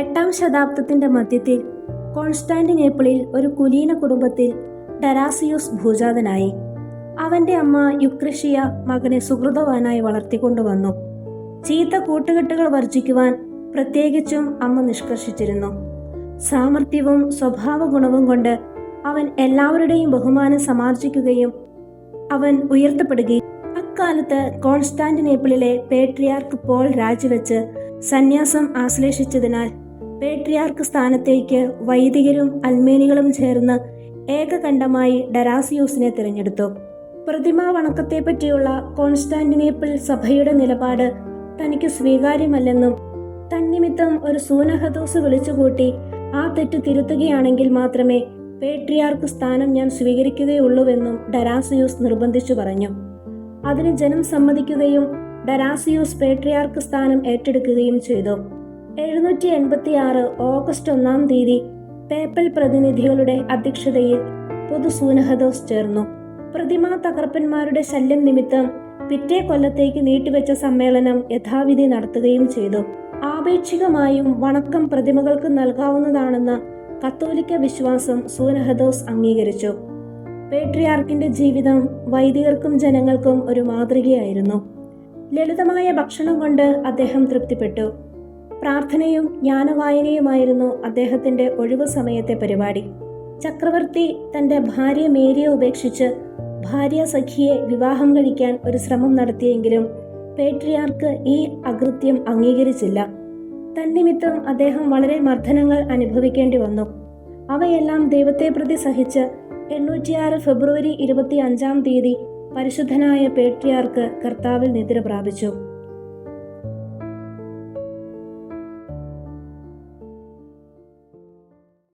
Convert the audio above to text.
8-ാം ശതാബ്ദത്തിന്റെ മധ്യത്തിൽ കോൺസ്റ്റാന്റിനേപ്പിളിൽ ഒരു കുലീന കുടുംബത്തിൽ ഡെറാസിയൂസ് ഭൂജാതനായി. അവന്റെ അമ്മ യുക്രഷ്യ മകനെ സുഹൃതവാനായി വളർത്തിക്കൊണ്ടുവന്നു. ചീത്ത കൂട്ടുകെട്ടുകൾ വർജിക്കുവാൻ പ്രത്യേകിച്ചും അമ്മ നിഷ്കർഷിച്ചിരുന്നു. സാമർഥ്യവും സ്വഭാവ ഗുണവും കൊണ്ട് അവൻ എല്ലാവരുടെയും ബഹുമാനം സമാർജിക്കുകയും അവൻ ഉയർത്തപ്പെടുകയും. അക്കാലത്ത് കോൺസ്റ്റാന്റിനേപ്പിളിലെ പേട്രിയാർക്ക് പോൾ രാജിവെച്ച് സന്യാസം ആശ്ലേഷിച്ചതിനാൽ പേട്രിയാർക്ക് സ്ഥാനത്തേക്ക് വൈദികരും അൽമേനികളും ചേർന്ന് ഏകകണ്ഠമായി ഡെറാസിയൂസിനെ തിരഞ്ഞെടുത്തു. പ്രതിമാ വണക്കത്തെപ്പറ്റിയുള്ള കോൺസ്റ്റാന്റിനേപ്പിൾ സഭയുടെ നിലപാട് തനിക്ക് സ്വീകാര്യമല്ലെന്നും തന്നിമിത്തം ഒരു സൂനഹദോസ് വിളിച്ചുകൂട്ടി ആ തെറ്റ് തിരുത്തുകയാണെങ്കിൽ മാത്രമേ പേട്രിയാർക്ക് സ്ഥാനം ഞാൻ സ്വീകരിക്കുകയുള്ളൂവെന്നും ഡെറാസിയൂസ് നിർബന്ധിച്ചു പറഞ്ഞു. അതിന് ജനം സമ്മതിക്കുകയും ഡെറാസിയൂസ് പേട്രിയാർക്ക് സ്ഥാനം ഏറ്റെടുക്കുകയും ചെയ്തു. 786 ഓഗസ്റ്റ് 1-ാം തീയതി പേപ്പൽ പ്രതിനിധികളുടെ അധ്യക്ഷതയിൽ പൊതു സൂനഹദോസ് ചേർന്നു. പ്രതിമാ തകർപ്പന്മാരുടെ ശല്യം നിമിത്തം പിറ്റേ കൊല്ലത്തേക്ക് നീട്ടിവെച്ച സമ്മേളനം യഥാവിധി നടത്തുകയും ചെയ്തു. ആപേക്ഷികമായും വണക്കം പ്രതിമകൾക്ക് നൽകാവുന്നതാണെന്ന കത്തോലിക്ക വിശ്വാസം സൂനഹദോസ് അംഗീകരിച്ചു. പേട്രിയാർക്കിന്റെ ജീവിതം വൈദികർക്കും ജനങ്ങൾക്കും ഒരു മാതൃകയായിരുന്നു. ലളിതമായ ഭക്ഷണം കൊണ്ട് അദ്ദേഹം തൃപ്തിപ്പെട്ടു. പ്രാർത്ഥനയും ജ്ഞാനവായനയുമായിരുന്നു അദ്ദേഹത്തിന്റെ ഒഴിവു സമയത്തെ പരിപാടി. ചക്രവർത്തി തന്റെ ഭാര്യ മേരിയെ ഉപേക്ഷിച്ച് ഭാര്യ സഖിയെ വിവാഹം കഴിക്കാൻ ഒരു ശ്രമം നടത്തിയെങ്കിലും പേട്രിയാർക്ക് ഈ അകൃത്യം അംഗീകരിച്ചില്ല. തന്നിമിത്തം അദ്ദേഹം വളരെ മർദ്ദനങ്ങൾ അനുഭവിക്കേണ്ടി വന്നു. അവയെല്ലാം ദൈവത്തെ പ്രതി സഹിച്ച് 806 ഫെബ്രുവരി 25-ാം തീയതി പരിശുദ്ധനായ പേട്രിയാർക്ക് കർത്താവിൽ നിദ്ര പ്രാപിച്ചു.